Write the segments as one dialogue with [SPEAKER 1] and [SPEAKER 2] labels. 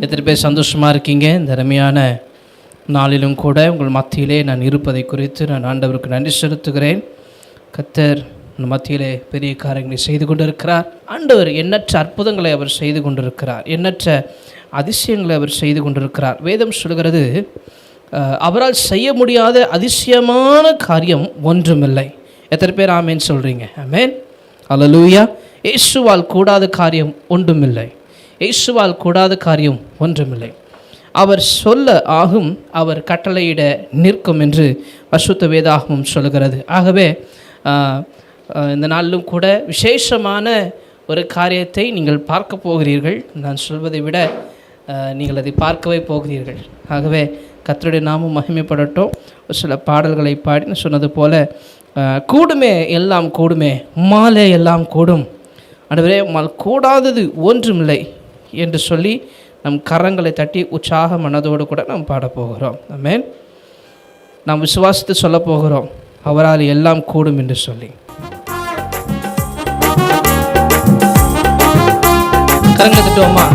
[SPEAKER 1] எத்தனை பேர் சந்தோஷமாக இருக்கீங்க? இந்த அருமையான நாளிலும் கூட உங்கள் மத்தியிலே நான் இருப்பதை குறித்து நான் ஆண்டவருக்கு நன்றி செலுத்துகிறேன். கர்த்தர் மத்தியிலே பெரிய காரியங்களை செய்து கொண்டிருக்கிறார். ஆண்டவர் எண்ணற்ற அற்புதங்களை அவர் செய்து கொண்டிருக்கிறார். எண்ணற்ற அதிசயங்களை அவர் செய்து கொண்டிருக்கிறார். வேதம் சொல்கிறது, அவரால் செய்ய முடியாத அதிசயமான காரியம் ஒன்றுமில்லை. எத்தனை பேர் ஆமேன் சொல்கிறீங்க? ஆமேன், அல்லேலூயா. இயேசுவால் கூடாத காரியம் ஒன்றுமில்லை. இயேசுவால் கூடாத காரியம் ஒன்றுமில்லை. அவர் சொல்ல ஆகும், அவர் கட்டளையிட நிற்கும் என்று பரிசுத்த வேதாகமம் சொல்கிறது. ஆகவே இந்த நாளிலும் கூட விசேஷமான ஒரு காரியத்தை நீங்கள் பார்க்க போகிறீர்கள். நான் சொல்வதை விட நீங்கள் அதை பார்க்கவே போகிறீர்கள். ஆகவே கர்த்தருடைய நாமம் மகிமைப்படட்டும். சில பாடல்களை பாடி நான் சொன்னது போல, கூடுமே எல்லாம் கூடுமே, மாலே எல்லாம் கூடும், ஆண்டவரே உம்மால் கூடாதது ஒன்றுமில்லை என்று சொல்லி நம் கரங்களை தட்டி உற்சாக மனதோடு கூட நாம் பாடப்போகிறோம். ஆமென். நாம் விசுவாசித்து சொல்ல போகிறோம், அவரால் எல்லாம் கூடும் என்று சொல்லி. கரங்களை தட்டுவோமா?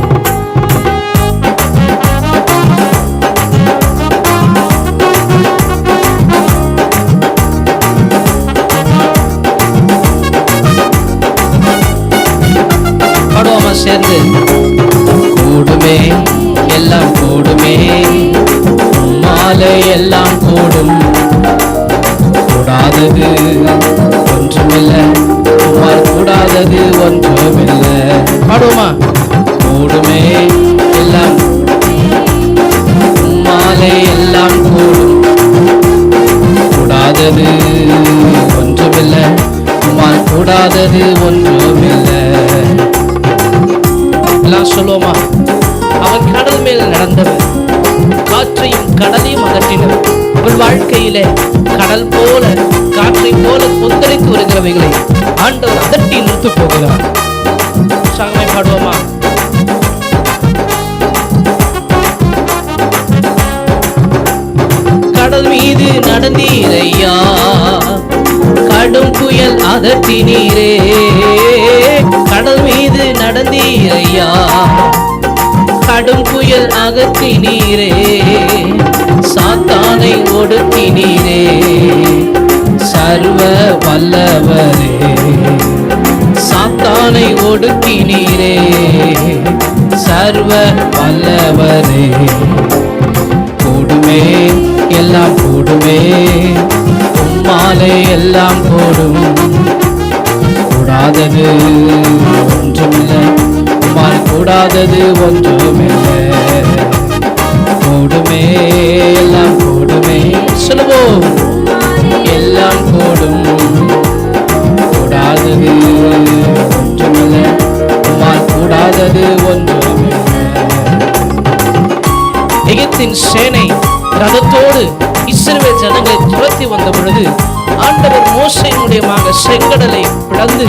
[SPEAKER 1] பாடுவோமா சேர்ந்து? கூடுமே எல்லாம் கூடுமே, மாலை எல்லாம் கூடும், கூடாதது ஒன்றுமில்லை, கூடாதது ஒன்றுமில்லை. பாடுவோமா? கூடுமே எல்லாம், மாலை எல்லாம் கூடும், கூடாதது ஒன்றுமில்லை, கூடாதது ஒன்றுமில்லை. எல்லாம் சொல்லுவோமா? அவன் கடல் மேல் நடந்தவர், காற்றையும் கடலையும் அகற்றினவர். உங்கள் வாழ்க்கையிலே கடல் போல காற்றை போல கொந்தளித்து வருகிறவைகளை ஆண்டவர் அதட்டி நிறுத்து போகிறார். சாகமை பாடுவோமா? கடல் மீது நடந்தீரையா, கடும் புயல் அகற்றினீரே. கடல் மீது நடந்தீரையா, கடும் புயல் அகற்றினீரே. சாத்தானை ஒடுக்கினீரே, சர்வ வல்லவரே. சாத்தானை ஒடுக்கினீரே, சர்வ வல்லவரே. கூடுமே எல்லாம் கூடுமே, உம்மாலே எல்லாம் கூடும், கூடாதது ஒன்றுமில்லை, உம்மால் கூடாதது ஒன்றுமில்லை. கூடுமே எல்லாம் கூடுமே, சொல்லுவோம். எல்லாம் கூடும், கூடாதது ஒன்றுமில்லை, உம்மால் கூடாதது ஒன்றுமில்லை. எகிப்தின் சேனை ரதத்தோடு இஸ்ரவேல் ஜனங்களை துரத்தி வந்த பொழுது ஆண்டவர் மோசேயின் மூலமாக செங்கடலை பிளந்து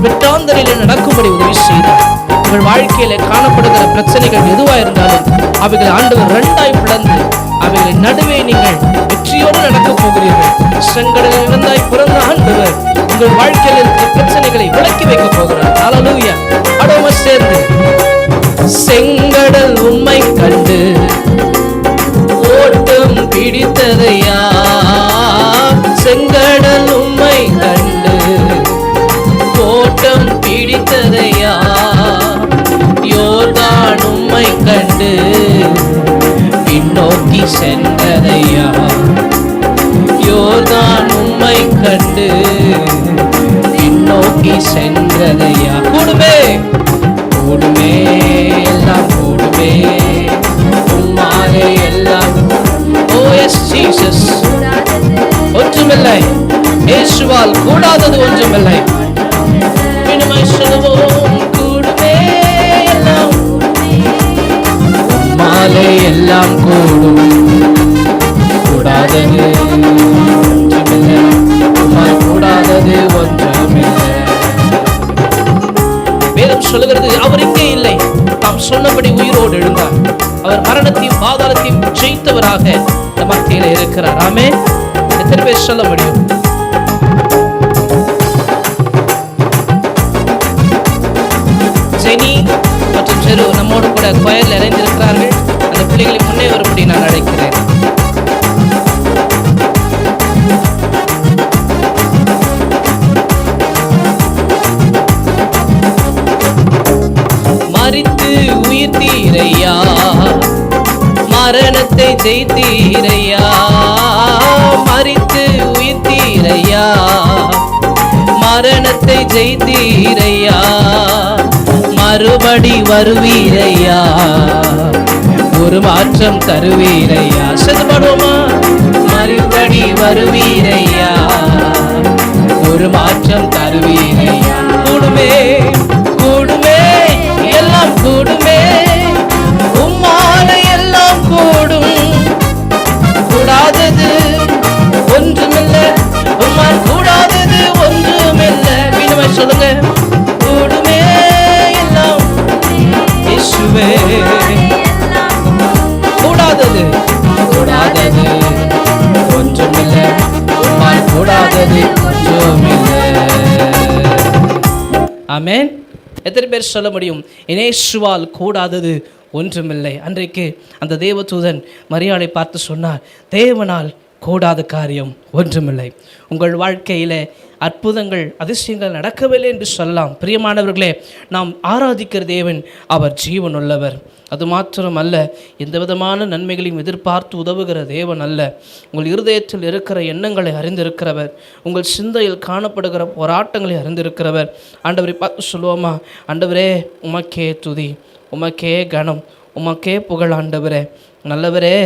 [SPEAKER 1] வெட்டாந்தரையிலே நடக்கும்படி உதவி செய்தார். உங்கள் வாழ்க்கையில காணப்படுகிற பிரச்சனைகள் எதுவாக இருந்தாலும் அவைகளை ஆண்டவர் இரண்டாய் பிளந்து அவைகளை நடுவே நீங்கள் வெற்றியோடு நடக்க போகிறீர்கள். செங்கடலில் இருந்தாய் பிறந்த ஆண்டவர் உங்கள் வாழ்க்கையில் இருக்கிற பிரச்சனைகளை விலக்கி வைக்க போகிறார். ஹல்லேலூயா. அடோம சேர்ந்து செங்கடல் உம்மை கண்டு ஓட்டம் பிடித்ததையா, செங்கடல் உம்மை கண்டு ஓட்டம் பிடித்ததையா. யோர்தான் உம்மை கண்டு பின்னோக்கி சென்றதையா. யோர்தான் உம்மை கண்டு பின்னோக்கி சென்றதையா. கூடுமே கூடுமே எல்லாம் கூடுமே, உம்மாலே எல்லாம். ஓ எஸ் ஜீசஸ். ஒன்றுமில்லை, இயேசுவால் கூடாதது ஒன்றுமில்லை. இனிமையாய் சொல்லுவோம், கூடுமே எல்லாம், உம்மாலே எல்லாம் கூடும், கூடாதது ஒன்றுமில்லை, உம்மால் கூடாதது ஒன்றுமில்லை. வேதம் சொல்லுகிறது, அவர் இங்கே இல்லை, தாம் சொன்னபடி உயிரோடு எழுந்தார். அவர் மரணத்தையும் பாதாளத்தையும் ஜெயித்தவராக இந்த மத்தியில இருக்கிறார். ஆமென். எத்தனை பேர் சொல்ல முடியும்? ஜெனி மற்றும் செரு நம்மோடு கூட கோயிலில் இணைந்திருக்கிறார்கள். அந்த பிள்ளைகளை முன்னே வரும்படி நான் அழைக்கிறேன். மரித்து உயிர்த்தீரையா, மரணத்தை ஜெயித்தீரையா. மரித்து உயிர்த்தீரையா, மரணத்தை ஜெயித்தீரையா. மறுபடி வருவீரையா, ஒரு மாற்றம் தருவீரையா. செதுபடுவோமா? மறுபடி வருவீரையா, ஒரு மாற்றம் தருவீரையா. கூடுமே கூடுமே எல்லாம் கூடுமே, உம்மால எல்லாம் கூடும். கூடாதது ஒன்றுமில்லை, உம்மால் கூடாதது ஒன்றுமில்லை. மீனமே சொல்லுங்க. கூடுமே எல்லாம் இயேசுவே. கூடாதது கூடாதது ஒன்றுமில்லை, உம்மால் கூடாதது ஒன்றுமில்லை. ஆமென். எத்தனை பேர் சொல்ல முடியும்? இயேசுவால் கூடாதது ஒன்றுமில்லை. அன்றைக்கு அந்த தேவதூதன் மரியாளை பார்த்து சொன்னார், தேவனால் கூடாத காரியம் ஒன்றுமில்லை. உங்கள் வாழ்க்கையில் அற்புதங்கள் அதிசயங்கள் நடக்கவில்லை என்று சொல்லலாம். பிரியமானவர்களே, நாம் ஆராதிக்கிற தேவன் அவர் ஜீவன் உள்ளவர். அது மாத்திரம் அல்ல, எந்த விதமான நன்மைகளையும் எதிர்பார்த்து உதவுகிற தேவன் அல்ல. உங்கள் இருதயத்தில் இருக்கிற எண்ணங்களை அறிந்திருக்கிறவர், உங்கள் சிந்தையில் காணப்படுகிற போராட்டங்களை அறிந்திருக்கிறவர். ஆண்டவரை பார்த்து சொல்லுவோமா? ஆண்டவரே உமக்கே துதி, உமக்கே கனம், உமக்கே புகழ். ஆண்டவரே நல்லவரே,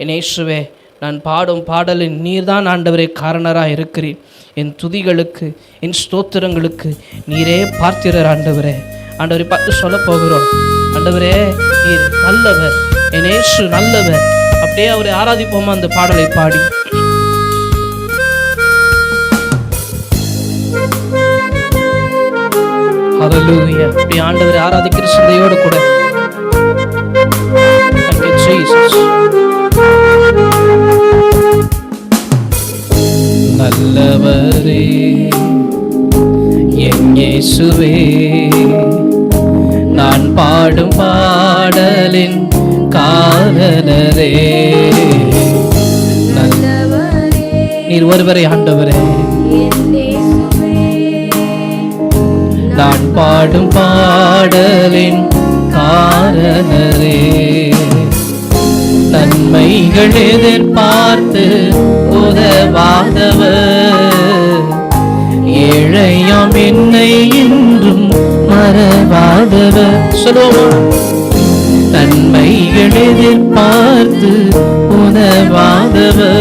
[SPEAKER 1] என் இயேசுவே, நான் பாடும் பாடலின் நீர்தான் ஆண்டவரே காரணராக இருக்கிறீர். என் துதிகளுக்கு என் ஸ்தோத்திரங்களுக்கு நீரே பார்த்திரர். ஆண்டவரே ஆண்டவரை பார்த்து சொல்ல போகிறோம். ஆண்டவரே நீர் நல்லவர், என் இயேசு நல்லவர். அப்படியே அவரை ஆராதிப்போமா அந்த பாடலை பாடி? ஹல்லேலூயா. அப்படியே ஆண்டவரை ஆராதிக்கிற சிந்தையோடு கூட. Thank you, Jesus. நல்லவரே என் இயேசுவே, நான் பாடும் பாடலின் காரணரே. நீர் ஒருவரே ஆண்டவரே, நான் பாடும் பாடலின் காரணரே. நன்மைகள் எதிர்பார்த்து உதவாதவர், ஏழையாம் என்னை இன்றும் மறவாதவர். சொல்லுவோம். நன்மைகள் எதிர்பார்த்து உதவாதவர்,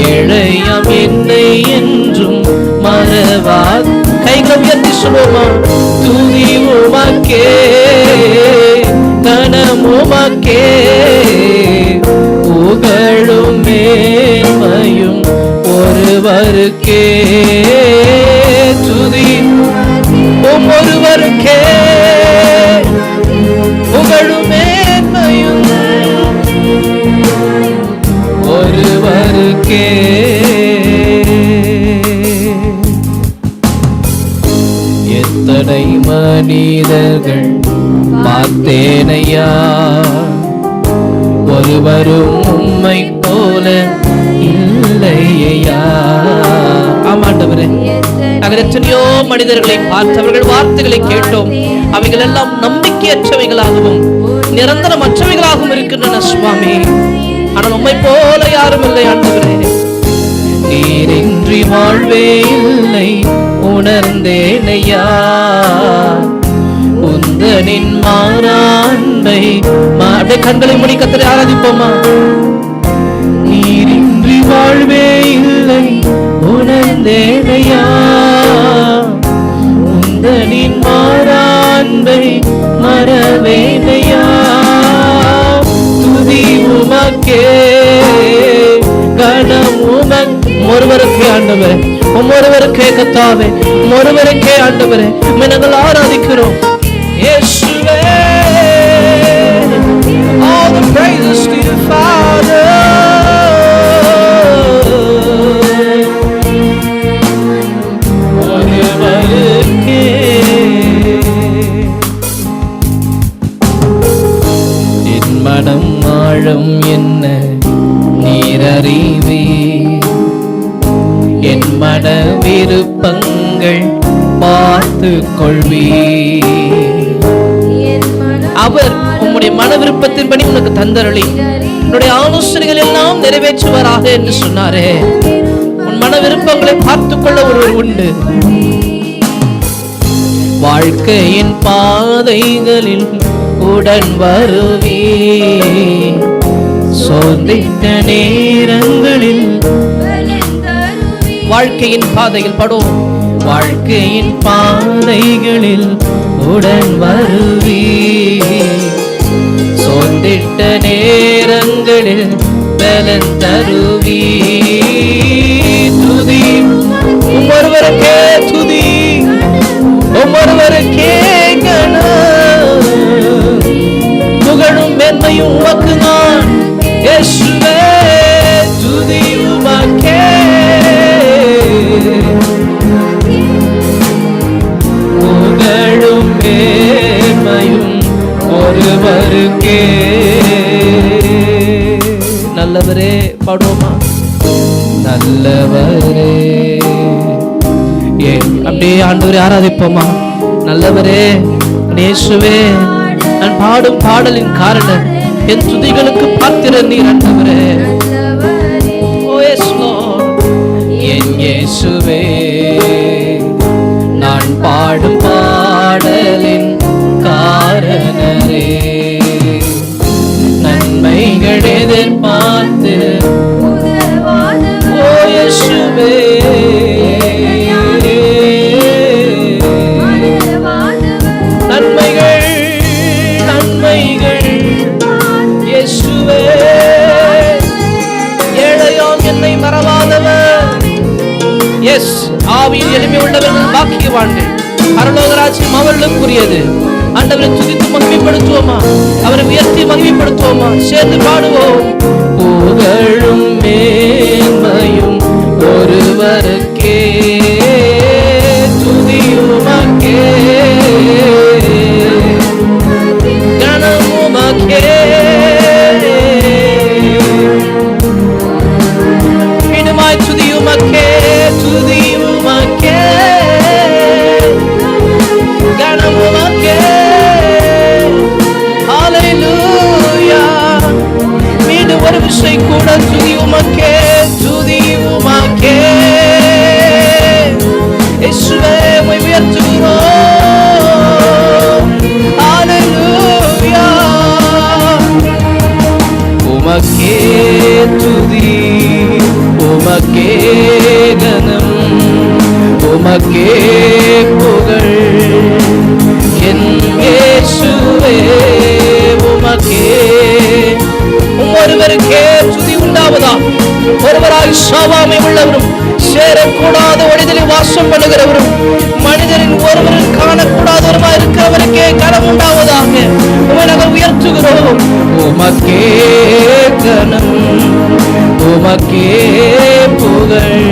[SPEAKER 1] ஏழையாம் என்னை என்றும் மறவாத. கைகளை உயர்த்தி சொல்லுவோமா? துதி உமக்கே, கனம் உமக்கே, புகழும் மேன்மையும் ஒருவருக்கே. துதி ஒருவருக்கே, புகழும் மேன்மையும் ஒருவருக்கே. எத்தனை மனிதர்கள் பார்த்தேனையா, ஒருவரும் உம்மை போல இல்லையா. ஆமாண்டவரே, நாங்கள் எத்தனையோ மனிதர்களை பார்த்தவர்கள் வார்த்தைகளை கேட்டோம். அவைகள் எல்லாம் நம்பிக்கையற்றவைகளாகவும் நிரந்தரமற்றவைகளாகவும் இருக்கின்றன சுவாமி. ஆனால் உம்மை போல யாரும் இல்லை ஆண்டவரே. நீரின்றி வாழ்வே இல்லை உணர்ந்தேனையா, உந்தனின் மாறாண்மை. அப்படியே கண்களை மூடி கர்த்தரை ஆராதிப்போமா? நீரின்றி வாழ்வே இல்லை உணர்ந்தேனையா, உந்தனின் மாறாண்மை மறவேனையா. துதி உமக்கே, கனம் உமக்கே. ஒருவருக்கே ஆண்டவரே, ஒருவருக்கே கர்த்தாவே, ஒருவருக்கே ஆண்டவரே நாங்கள் ஆராதிக்கிறோம். இயேசுவே, all the praises to the Father. ஒருவருக்கே விருப்பங்கள் பார்த்து கொள்வீர். அவர் உம்முடைய மன விருப்பத்தின்படி உனக்கு தந்தருளி உன்னுடைய ஆலோசனைகள் எல்லாம் நிறைவேற்றுவாராக என்று சொன்னாரே. உன் மன விருப்பங்களை பார்த்து கொள்ள ஒருவர் உண்டு. வாழ்க்கையின் பாதைகளில் உடன் வருவீர். சோர்ந்திட்ட நேரங்களில் வாழ்க்கையின் பாதையில் படும். வாழ்க்கையின் பாதைகளில் உடன் வருவீர். சோர்ந்திட்ட நேரங்களில் பலன் தருவீர். துதி ஒருவருக்கே, துதி ஒருவருக்கே கணம். புகழும் மேன்மையும் உமக்கு நான் இயேசுவே. துதி உமக்கே, புகழும் மேன்மையும் ஒருவருக்கே. நல்லவரே பாடுவோமா? நல்லவரே. அப்படியே ஆண்டவரே ஆராதிப்போமா? நல்லவரே இயேசுவே, நான் பாடும் பாடலின் காரணம் என் துதிகளுக்கு பாத்திரர் நீர் ஆண்டவரே. ஓ எஸ் லார்ட், என் இயேசுவே, நான் பாடும் பாடலின் காரணரே. நன்மைகள் எதிர்பார்த்து ஓ இயேசுவே, நன்மைகள் நன்மைகள் இயேசுவே. ஏழையாம் என்னை மறவாதவர். எஸ், ஆவியில் எளிமை உள்ளவர்கள் பாக்கியவான்கள், பரலோக ராஜ்யம் அவர்களுக்குரியது. ஆண்டவரை துதித்து மகிமைப்படுத்துவோமா? அவரை உயர்த்தி மகிமைப்படுத்துவோமா? சேர்ந்து பாடுவோம். புகழும் மேன்மையும் ஒருவருக்கே, துதி உமக்கே, கணம் உமக்கே. இனிமாய் துதி உமக்கே, துதி உமக்கே, கணம் உமக்கே. ஹல்லேலூயா. மீண்டும் ஒரு விசை கூட துதி உமக்கே, துதி உமக்கே. இயேசுவே உம்மை உயர்த்துகிறோம். ஹல்லேலூயா. உமக்கே துதி, உமக்கே கனம், உமக்கே புகழ். என் இயேசுவே உமக்கே. ஒருவருக்கே துதி உண்டாவதா? ஒருவராய் சாவாமை உள்ளவரும் சேரக்கூடாத ஒளிதலில் வாசம் பண்ணுகிறவரும் மனிதரின் ஒருவரும் காணக்கூடாதவருமாய் இருக்கிறவருக்கே கனம் உண்டாவதாக. உம்மை நாங்கள் உயர்த்துகிறோம். உமக்கே கனம், உமக்கே புகழ்.